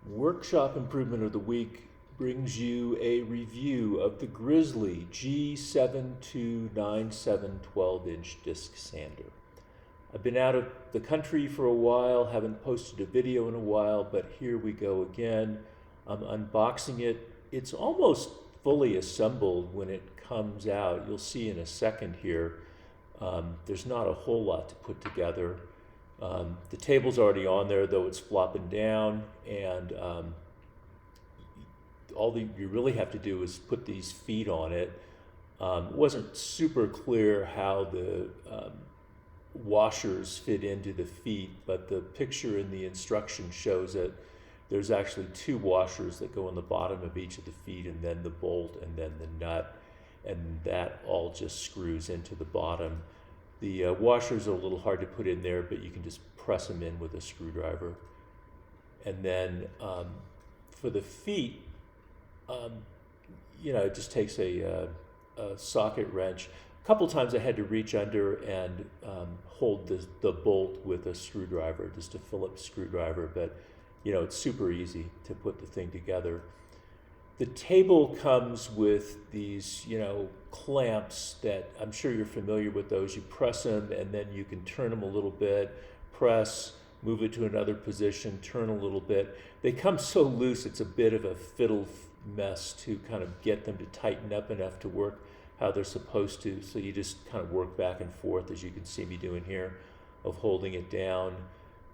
Workshop Improvement of the Week brings you a review of the Grizzly G7297 12-inch disc sander. I've been out of the country for a while, haven't posted a video in a while, but here we go again. I'm unboxing it. It's almost fully assembled when it comes out. You'll see in a second here. There's not a whole lot to put together. The table's already on there, though it's flopping down, and all you really have to do is put these feet on it. It wasn't super clear how the washers fit into the feet, but the picture in the instruction shows that there's actually two washers that go on the bottom of each of the feet, and then the bolt, and then the nut, and that all just screws into the bottom. The washers are a little hard to put in there, but you can just press them in with a screwdriver. And then for the feet, it just takes a socket wrench. A couple times I had to reach under and hold the bolt with a screwdriver, just a Phillips screwdriver, but it's super easy to put the thing together. The table comes with these, clamps that I'm sure you're familiar with those. You press them and then you can turn them a little bit, press, move it to another position, turn a little bit. They come so loose, it's a bit of a fiddle mess to kind of get them to tighten up enough to work how they're supposed to. So you just kind of work back and forth, as you can see me doing here, of holding it down,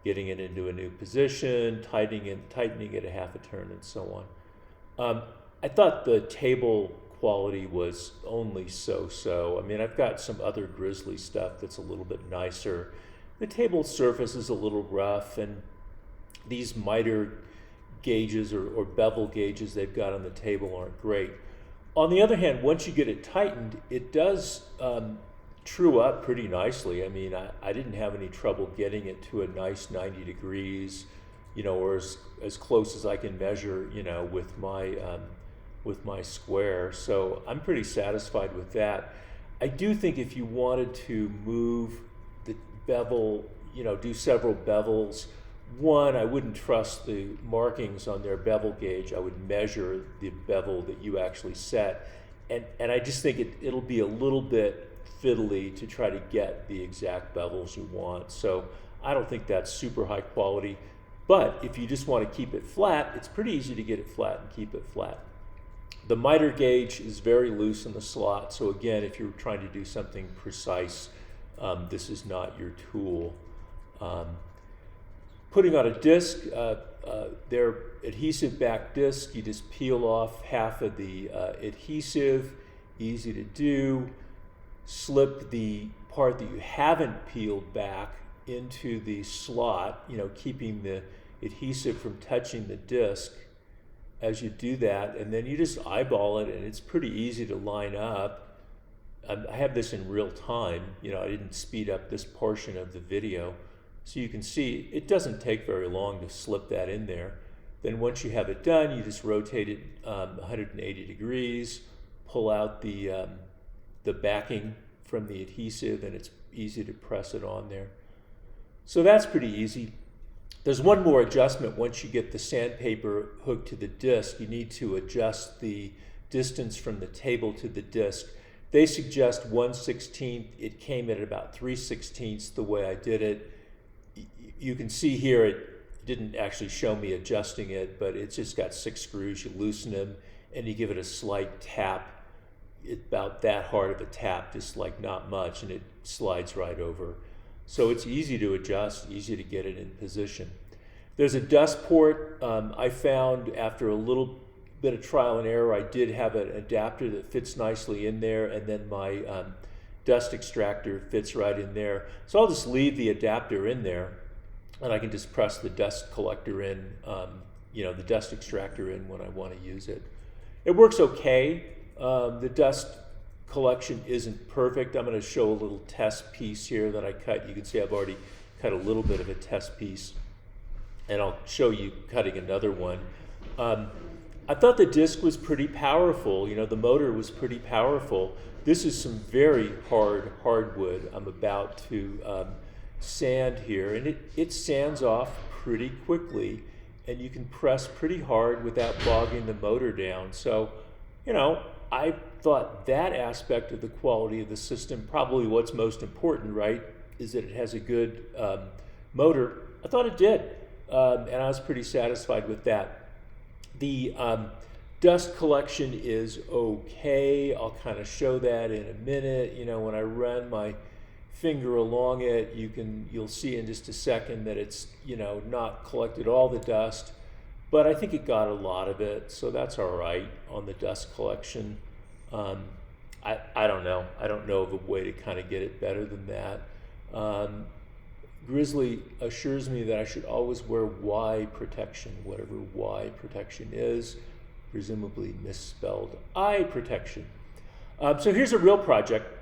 getting it into a new position, tightening it a half a turn, and so on. I thought the table quality was only so-so. I mean, I've got some other Grizzly stuff that's a little bit nicer. The table surface is a little rough, and these miter gauges or bevel gauges they've got on the table aren't great. On the other hand, once you get it tightened, it does true up pretty nicely. I mean, I didn't have any trouble getting it to a nice 90 degrees, or as close as I can measure, with my square. So I'm pretty satisfied with that. I do think if you wanted to move the bevel, do several bevels, one, I wouldn't trust the markings on their bevel gauge. I would measure the bevel that you actually set. And I just think it'll be a little bit fiddly to try to get the exact bevels you want. So I don't think that's super high quality. But if you just want to keep it flat, it's pretty easy to get it flat and keep it flat. The miter gauge is very loose in the slot. So again, if you're trying to do something precise, this is not your tool. Putting on a disc, they're adhesive back disc. You just peel off half of the adhesive, easy to do. Slip the part that you haven't peeled back into the slot, keeping the adhesive from touching the disc as you do that, and then you just eyeball it, and it's pretty easy to line up. I have this in real time. I didn't speed up this portion of the video. So you can see it doesn't take very long to slip that in there. Then once you have it done, you just rotate it 180 degrees, pull out the backing from the adhesive, and it's easy to press it on there. So that's pretty easy. There's one more adjustment. Once you get the sandpaper hooked to the disc, you need to adjust the distance from the table to the disc. They suggest 1/16. It came at about 3/16 the way I did it. You can see here it didn't actually show me adjusting it, but it's just got 6 screws. You loosen them and you give it a slight tap. It's about that hard of a tap, just like not much, and it slides right over. So it's easy to adjust, easy to get it in position. There's a dust port. I found after a little bit of trial and error, I did have an adapter that fits nicely in there, and then my dust extractor fits right in there. So I'll just leave the adapter in there, and I can just press the dust collector in, the dust extractor in when I want to use it. It works okay. The dust collection isn't perfect. I'm going to show a little test piece here that I cut. You can see I've already cut a little bit of a test piece, and I'll show you cutting another one. I thought the disc was pretty powerful. The motor was pretty powerful. This is some very hard hardwood I'm about to sand here, and it sands off pretty quickly. and you can press pretty hard without bogging the motor down. So, you know, I thought that aspect of the quality of the system, probably what's most important, right, is that it has a good motor. I thought it did, and I was pretty satisfied with that. The dust collection is okay. I'll kind of show that in a minute. You know, when I run my finger along it, you'll see in just a second that it's, you know, not collected all the dust, but I think it got a lot of it, so that's all right on the dust collection. I don't know. I don't know of a way to kind of get it better than that. Grizzly assures me that I should always wear Y protection, whatever Y protection is, presumably misspelled eye protection. So here's a real project.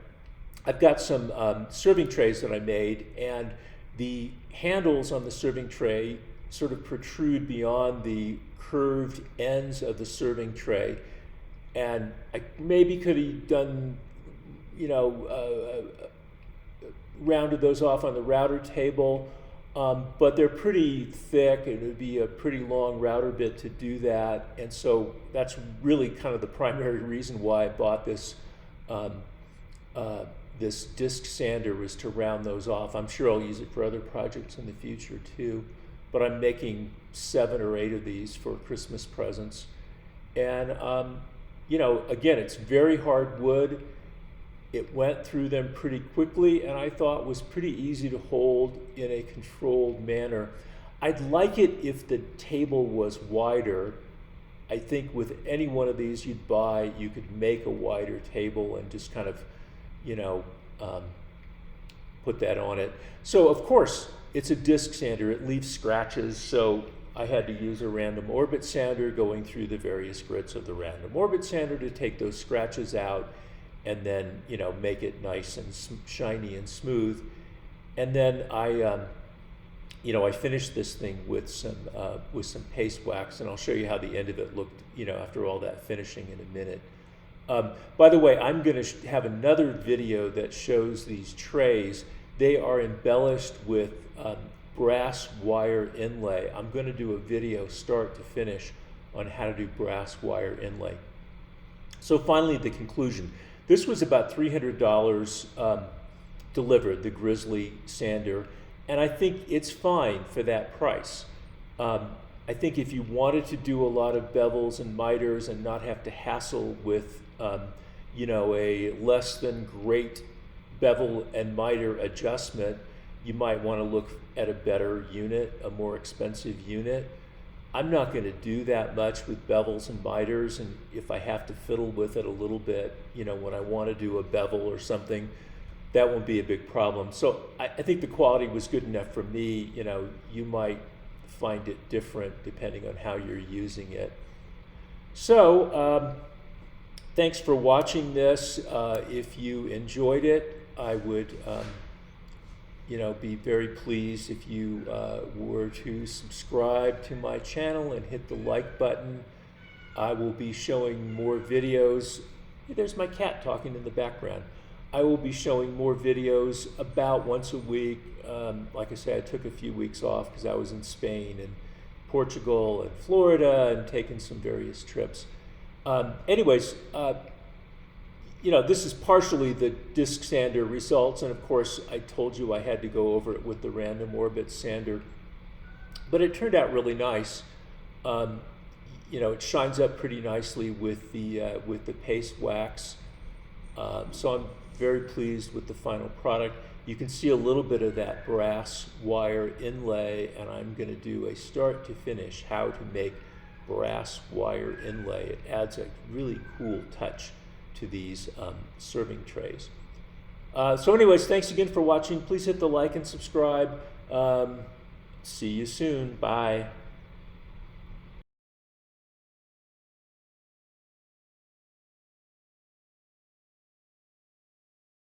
I've got some serving trays that I made, and the handles on the serving tray sort of protrude beyond the curved ends of the serving tray. And I maybe could have done, you know, rounded those off on the router table, but they're pretty thick. It would be a pretty long router bit to do that. And so that's really kind of the primary reason why I bought this this disc sander, was to round those off. I'm sure I'll use it for other projects in the future too, but I'm making 7 or 8 of these for Christmas presents. And you know, again, it's very hard wood. It went through them pretty quickly, and I thought was pretty easy to hold in a controlled manner. I'd like it if the table was wider. I think with any one of these you'd buy, you could make a wider table and just kind of, you know, put that on it. So of course, it's a disc sander. It leaves scratches, so I had to use a random orbit sander going through the various grits of the random orbit sander to take those scratches out, and then, you know, make it nice and shiny and smooth. And then I, you know, I finished this thing with some paste wax, and I'll show you how the end of it looked, you know, after all that finishing in a minute. By the way, I'm going to have another video that shows these trays. They are embellished with brass wire inlay. I'm going to do a video start to finish on how to do brass wire inlay. So finally, the conclusion. This was about $300 delivered, the Grizzly sander, and I think it's fine for that price. I think if you wanted to do a lot of bevels and miters and not have to hassle with you know, a less than great bevel and miter adjustment, you might want to look at a better unit, a more expensive unit. I'm not going to do that much with bevels and miters, and if I have to fiddle with it a little bit, you know, when I want to do a bevel or something, that won't be a big problem. So I think the quality was good enough for me. You know, you might find it different depending on how you're using it. So thanks for watching this. If you enjoyed it, I would you know, be very pleased if you were to subscribe to my channel and hit the like button. I will be showing more videos. Hey, there's my cat talking in the background. I will be showing more videos about once a week. Like I said, I took a few weeks off because I was in Spain and Portugal and Florida and taking some various trips. Anyways, you know, this is partially the disc sander results, and of course I told you I had to go over it with the random orbit sander, but it turned out really nice. You know, it shines up pretty nicely with the paste wax, so I'm very pleased with the final product. You can see a little bit of that brass wire inlay, and I'm going to do a start to finish how to make brass wire inlay. It adds a really cool touch to these serving trays. So anyways, thanks again for watching. Please hit the like and subscribe. See you soon. Bye.